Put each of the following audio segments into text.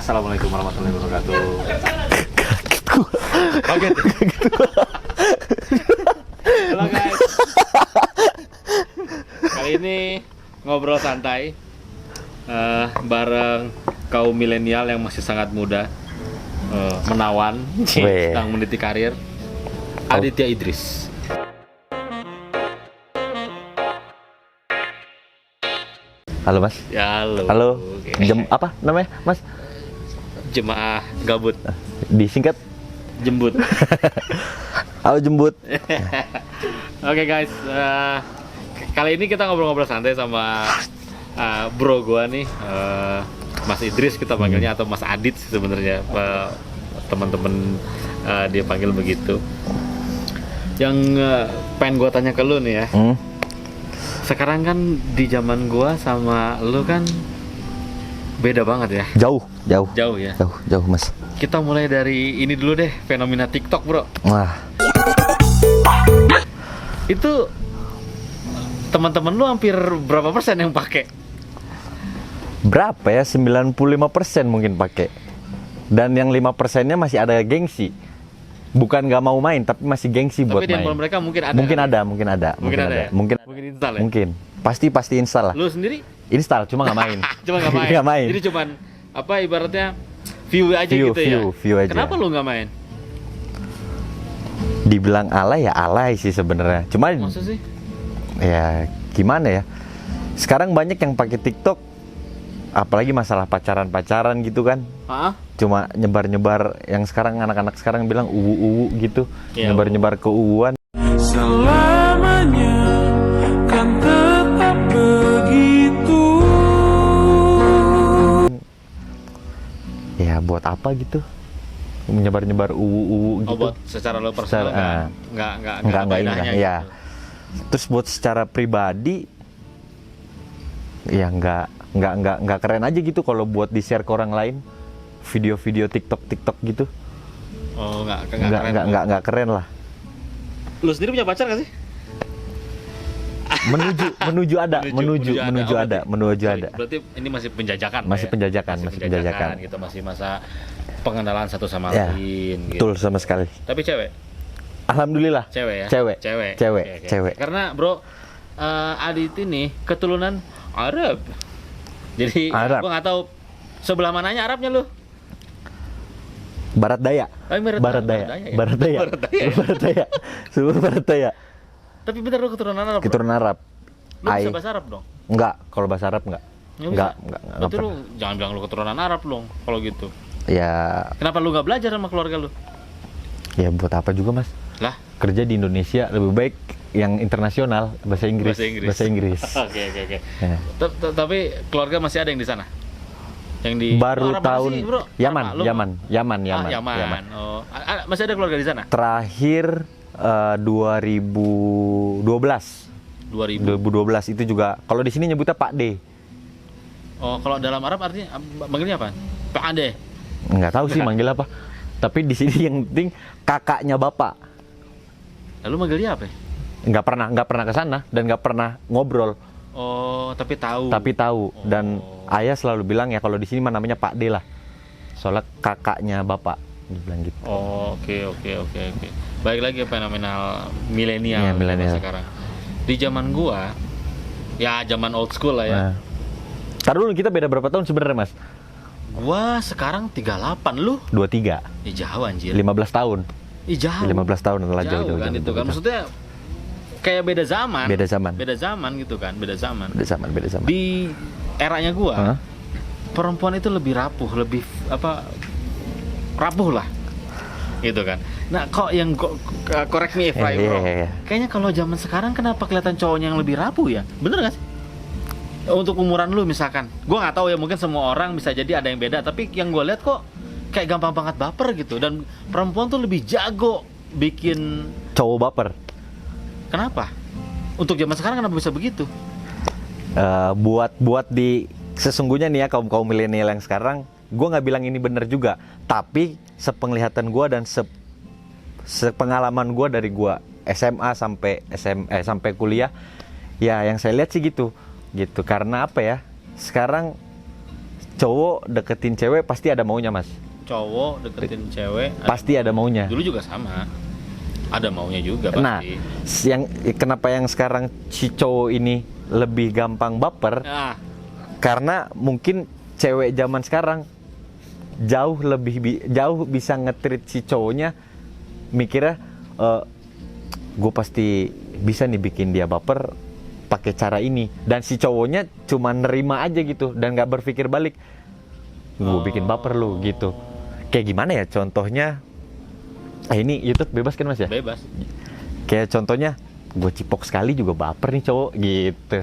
Assalamualaikum warahmatullahi wabarakatuh. Kaget. Halo guys. Kali ini ngobrol santai bareng kaum milenial yang masih sangat muda, menawan, sedang meniti karir. Aditya Idris. Halo Mas. Ya, halo. Halo. Apa namanya Mas? Jemaah gabut. Disingkat Jembut. Halo Jembut. Oke guys, kali ini kita ngobrol-ngobrol santai sama bro gua nih, Mas Idris kita panggilnya, atau Mas Adit sebenarnya, teman-teman dia panggil begitu. Yang pengen gua tanya ke lu nih ya. Sekarang kan di zaman gua sama lu kan beda banget ya. Jauh ya. Jauh Mas. Kita mulai dari ini dulu deh, fenomena TikTok, bro. Wah. Itu teman-teman lu hampir berapa persen yang pakai? Berapa ya? 95% mungkin pakai. Dan yang 5%-nya masih ada gengsi. Bukan nggak mau main, tapi masih gengsi buat main. Tapi di handphone mereka mungkin ada. Mungkin kan? ada, mungkin ada. Mungkin ada ya? Mungkin install ya? Mungkin. Pasti install lah. Lu sendiri? Install, cuma nggak main. Cuma nggak main. Nggak main. Jadi cuman apa ibaratnya view aja gitu ya? View aja. Kenapa lu nggak main? Dibilang alay ya alay sih sebenarnya. Cuma Masa sih? ya gimana ya? Sekarang banyak yang pakai TikTok, apalagi masalah pacaran gitu kan. Cuma nyebar-nyebar, yang sekarang anak-anak sekarang bilang uwu gitu, ya, nyebar-nyebar keuuan. Selamanya kan tetap begitu. Ya buat apa gitu? Menyebar-nyebar uwu gitu. Oh, buat secara lo personal nggak enggak gitu. ya. Terus buat secara pribadi ya nggak keren aja gitu kalau buat di-share ke orang lain. Video-video TikTok gitu. Oh, nggak keren lah. Lu sendiri punya pacar nggak sih? menuju ada. Berarti ini masih penjajakan. Masih penjajakan gitu, masih masa pengenalan satu sama ya, lain gitu. Betul sama sekali. Tapi cewek? Alhamdulillah. Cewek ya? Cewek. Cewek. Karena bro, Adit ini keturunan Arab. Jadi gua nggak tahu sebelah mananya Arabnya lu. Barat Daya. Barat Daya. Semua Barat Daya. Tapi bener lu keturunan Arab? Keturunan Arab. Lu bisa bahasa Arab dong? Enggak, kalau bahasa Arab enggak. Enggak. Berarti lu jangan bilang lu keturunan Arab dong kalau gitu. Ya. Kenapa lu nggak belajar sama keluarga lu? Ya buat apa juga Mas? Lah? Kerja di Indonesia lebih baik yang internasional, bahasa Inggris. Oke. Ya. Tapi keluarga masih ada yang di sana? Yang di baru tahun sih, bro? Yaman. Oh, masih ada keluarga di sana? Terakhir 2012 itu juga. Kalau di sini nyebutnya Pak D. Oh, kalau dalam Arab artinya manggilnya apa? Pak D. Nggak tahu sih manggil apa. Tapi di sini yang penting kakaknya bapak. Lalu manggil dia apa? Nggak pernah ke sana dan nggak pernah ngobrol. Oh, tapi tahu. Dan ayah selalu bilang ya kalau di sini namanya Pak D lah. Soalnya kakaknya bapak, dibilang gitu. Oh, oke. Baik lagi fenomenal milenial sekarang. Di zaman gua, ya zaman old school lah ya. Nah. Ntar dulu, kita beda berapa tahun sebenarnya Mas? Gua sekarang 38, lu? 23. Jauh anjir. 15 tahun. Jauh. 15 tahun adalah jauh kan itu kan. Maksudnya kayak beda zaman gitu kan, beda zaman. Di eranya gua, perempuan itu lebih rapuh lah gitu kan. Nah, kok yang correct me if I'm wrong. Kayaknya kalau zaman sekarang kenapa kelihatan cowoknya yang lebih rapuh ya? Bener gak sih? Untuk umuran lu misalkan, gua nggak tahu ya, mungkin semua orang bisa jadi ada yang beda, tapi yang gua lihat kok kayak gampang banget baper gitu, dan perempuan tuh lebih jago bikin cowok baper. Kenapa? Untuk zaman sekarang kenapa bisa begitu? Buat di sesungguhnya nih ya, kaum milenial yang sekarang, gue nggak bilang ini bener juga, tapi sepenglihatan gue dan sepengalaman gue dari gue SMA sampai kuliah, ya yang saya lihat sih gitu. Karena apa ya? Sekarang cowok deketin cewek pasti ada maunya, Mas. Cowok deketin cewek Pasti ada maunya. dulu juga sama, ada maunya juga Nah, pasti. kenapa yang sekarang si cowok ini lebih gampang baper? Ah, Karena mungkin cewek zaman sekarang jauh bisa nge-treat si cowoknya, mikirnya gue pasti bisa nih bikin dia baper pakai cara ini, dan si cowoknya cuma nerima aja gitu dan nggak berpikir balik, gue bikin baper lu gitu. Kayak gimana ya contohnya? Ini YouTube bebas kan, Mas ya? bebas. Kayak contohnya gue cipok sekali juga baper nih cowok gitu.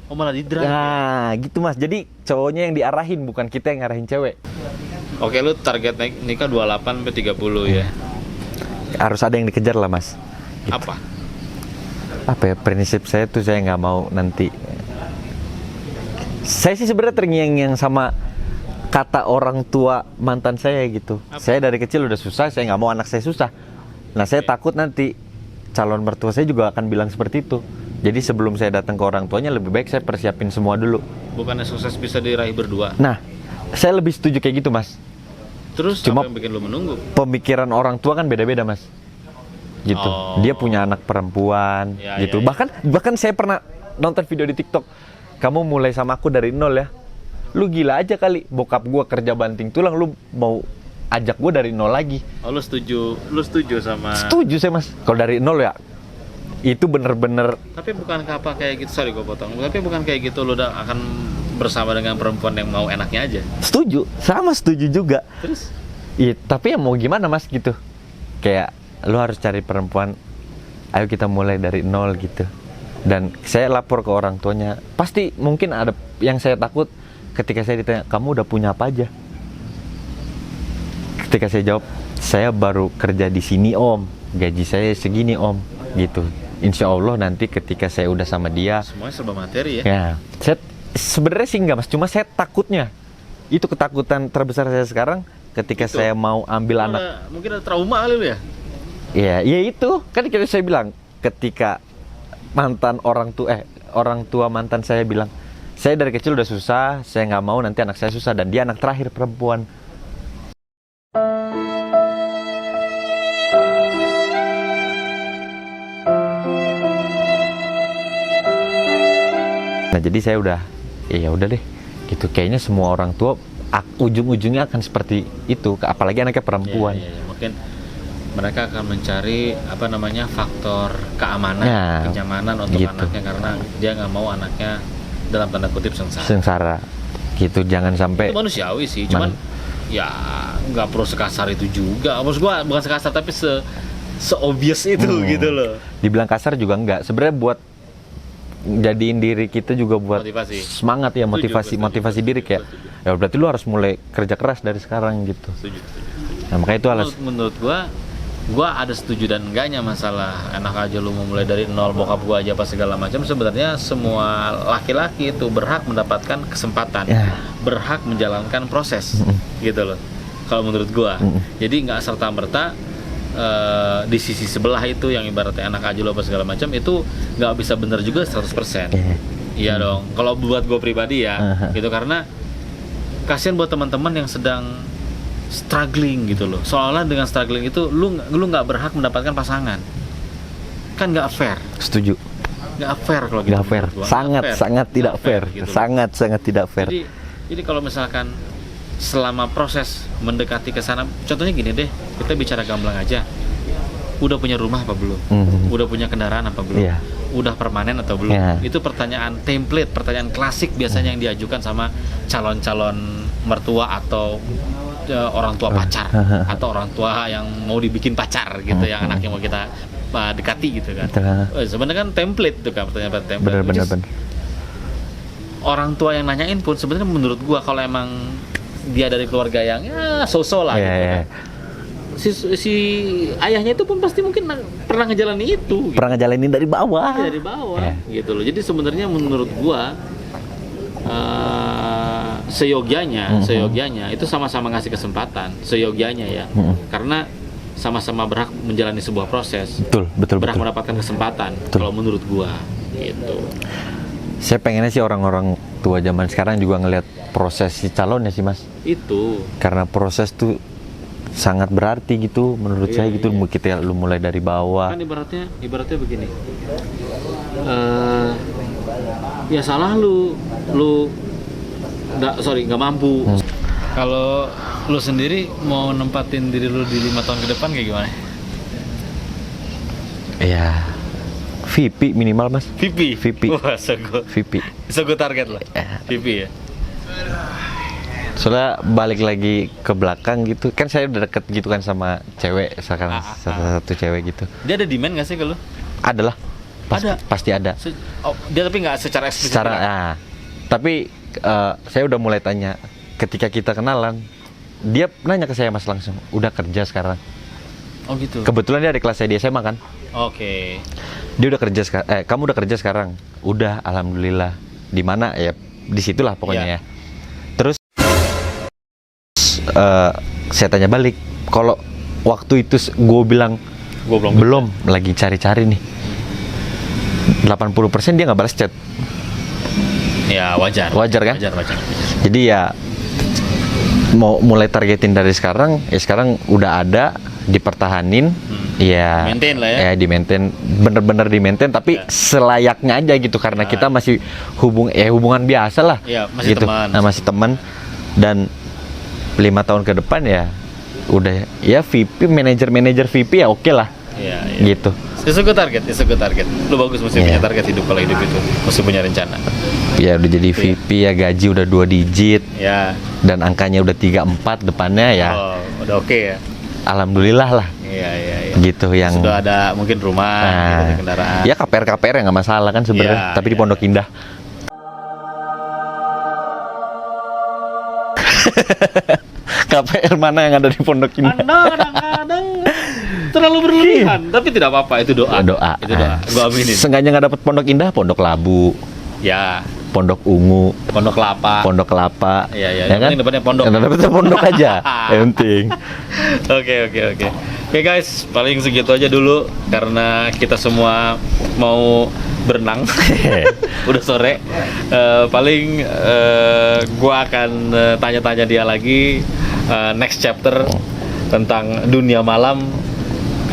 Oh, malah di drive. Nah gitu, Mas. Jadi cowoknya yang diarahin, bukan kita yang ngarahin cewek. Oke, lu target nikah 28 sampai 30 ya. Harus ada yang dikejar lah, Mas. Apa? Apa ya, prinsip saya tuh saya nggak mau nanti. Saya sih sebenarnya terngiang-ngiang sama kata orang tua mantan saya gitu. Apa? Saya dari kecil udah susah, saya nggak mau anak saya susah. Nah, saya takut nanti calon mertua saya juga akan bilang seperti itu. Jadi sebelum saya datang ke orang tuanya, lebih baik saya persiapin semua dulu. Bukannya sukses bisa diraih berdua. Nah, saya lebih setuju kayak gitu, Mas. Terus Cuma- apa yang bikin lu menunggu? Pemikiran orang tua kan beda-beda, Mas. Gitu. Oh. Dia punya anak perempuan Ya, gitu. ya, ya. Bahkan saya pernah nonton video di TikTok. Kamu mulai sama aku dari nol ya. Lu gila aja kali. Bokap gua kerja banting tulang, lu mau ajak gua dari nol lagi. Oh, lu setuju sama. Setuju saya, Mas. Kalau dari nol ya itu bener-bener Tapi bukan apa kayak gitu, sorry gue potong. Tapi bukan kayak gitu lu udah akan bersama dengan perempuan yang mau enaknya aja. setuju. Sama setuju juga. Terus Iya, tapi ya mau gimana, Mas, gitu. Kayak lu harus cari perempuan, ayo kita mulai dari nol gitu. Dan saya lapor ke orang tuanya. Pasti mungkin ada yang saya takut ketika saya ditanya, kamu udah punya apa aja? Ketika saya jawab, saya baru kerja di sini, Om. Gaji saya segini, Om. Gitu. Insya Allah nanti ketika saya udah sama dia, semuanya serba materi ya. ya, saya sebenarnya sih enggak, Mas. Cuma saya takutnya. Itu ketakutan terbesar saya sekarang ketika Itu. saya mau ambil anak. Mungkin ada trauma kali lu ya. Ya itu kan kita saya bilang ketika orang tua mantan saya bilang, saya dari kecil udah susah, saya nggak mau nanti anak saya susah, dan dia anak terakhir perempuan. Nah jadi saya udah, ya udah deh, gitu. Kayaknya semua orang tua ujung-ujungnya akan seperti itu, apalagi anaknya perempuan. Iya. Mungkin mereka akan mencari faktor keamanan, Nah, kenyamanan untuk gitu. anaknya, karena dia nggak mau anaknya dalam tanda kutip sengsara. Sengsara, gitu. Jangan sampai. Itu manusiawi sih, cuman ya nggak perlu sekasar itu juga. Maksud gua bukan sekasar tapi se-obvious itu gitu loh. Dibilang kasar juga enggak. Sebenarnya buat jadiin diri kita juga buat Motivasi. semangat ya, motivasi diri kayak ya berarti lu harus mulai kerja keras dari sekarang gitu. Setuju. Nah, makanya itu Menurut gua ada setuju dan enggaknya masalah enak aja lu mau mulai dari nol, bokap gua aja apa segala macam. Sebenarnya semua laki-laki itu berhak mendapatkan kesempatan, Ya. berhak menjalankan proses, gitu loh. Kalau menurut gua, jadi nggak serta merta di sisi sebelah itu yang ibaratnya enak aja lu apa segala macam itu nggak bisa benar juga 100%. Iya dong. Kalau buat gua pribadi ya, gitu, karena kasihan buat teman-teman yang sedang struggling gitu loh. Soalnya dengan struggling itu lu nggak berhak mendapatkan pasangan. Kan nggak fair. setuju. Nggak fair kalau gitu. Nggak fair. menurut gua. Sangat Nggak sangat tidak Nggak fair. gitu loh. Sangat tidak fair. Jadi kalau misalkan selama proses mendekati ke sana, contohnya gini deh, kita bicara gamblang aja. Udah punya rumah apa belum? Udah punya kendaraan apa belum? Iya. Udah permanen atau belum? Iya. Itu pertanyaan template, pertanyaan klasik biasanya yang diajukan sama calon-calon mertua atau orang tua pacar atau orang tua yang mau dibikin pacar gitu, yang anaknya mau kita dekati gitu kan. Sebenarnya kan template itu kan, pertanyaan template. Bener. Orang tua yang nanyain pun sebenarnya menurut gua kalau emang dia dari keluarga yang ya so-so lah gitu kan. Si ayahnya itu pun pasti mungkin pernah ngejalanin itu gitu. Pernah ngejalanin dari bawah. Dari bawah gitu loh. Jadi sebenarnya menurut gua seyogyanya itu sama-sama ngasih kesempatan, seyogyanya ya. Karena sama-sama berhak menjalani sebuah proses. Betul. Berhak mendapatkan kesempatan kalau menurut gua gitu. Saya pengennya sih orang-orang tua zaman sekarang juga ngelihat proses si calonnya sih mas. Itu. Karena proses tuh sangat berarti gitu menurut saya gitu. Kita lu mulai dari bawah. Kan ibaratnya begini. Ya salah lu nggak mampu. Kalau lu sendiri mau nempatin diri lu di 5 tahun ke depan kayak gimana? Ya VP minimal mas. VP. Wah, VP. target lah. VP ya. Soalnya balik lagi ke belakang gitu, kan saya udah deket gitu kan sama cewek sekarang, salah satu cewek gitu. Dia ada demand nggak sih ke lu? Ada lah. Ada. Pasti ada. Dia tapi nggak secara eksplisit. Tapi saya udah mulai tanya ketika kita kenalan, dia nanya ke saya mas langsung, udah kerja sekarang. Oh gitu. Kebetulan dia ada kelas saya di SMA kan. Oke. Dia udah kerja sekarang. Kamu udah kerja sekarang? Udah, alhamdulillah. Di mana ya? Disitulah pokoknya ya. Terus saya tanya balik, kalau waktu itu gue bilang belum, lagi cari-cari nih. 80% dia nggak balas chat. Ya wajar. Wajar kan? Wajar. Jadi ya mau mulai targetin dari sekarang. Ya sekarang udah ada, dipertahanin. Ya. Maintain lah ya. Ya di maintain, bener-bener di maintain. Tapi selayaknya aja gitu karena kita masih hubungan biasa lah. Ya masih gitu. teman. Nah, masih teman. Dan 5 tahun ke depan ya udah ya VP, manajer VP ya oke lah. Iya. Gitu. Itu good target. Lu bagus mesti punya target hidup, kalau hidup itu mesti punya rencana. Ya udah jadi VP ya, gaji udah 2 digit. Ya. Dan angkanya udah 34 depannya ya. Oh, udah oke ya. Alhamdulillah lah. Iya. Gitu yang sudah ada mungkin rumah, ada kendaraan. Ya KPR ya nggak masalah kan sebenarnya. Tapi di Pondok Indah. KPR mana yang ada di Pondok Indah? Kadang-kadang terlalu berlebihan, tapi tidak apa-apa, itu doa. Itu doa. Gua aminin. Sengaja nggak dapet Pondok Indah, Pondok Labu. Ya. Pondok Ungu, Pondok Kelapa. Iya. Ya kan? Yang depannya pondok. Yang dapetnya pondok aja. Yang penting. Oke. Oke guys, paling segitu aja dulu karena kita semua mau berenang. Udah sore. Paling gua akan tanya-tanya dia lagi next chapter tentang dunia malam.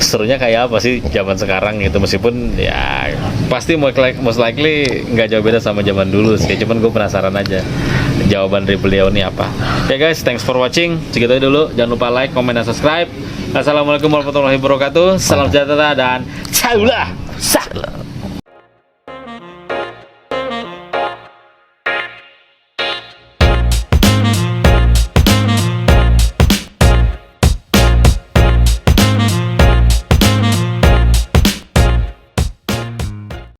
Serunya kayak apa sih zaman sekarang gitu, meskipun ya pasti most likely nggak jauh beda sama zaman dulu sih, cuman gue penasaran aja jawaban dari beliau ini apa. Ya guys, thanks for watching, segitu aja dulu, jangan lupa like, comment, dan subscribe. Assalamualaikum warahmatullahi wabarakatuh, salam sejahtera dan ciao lah.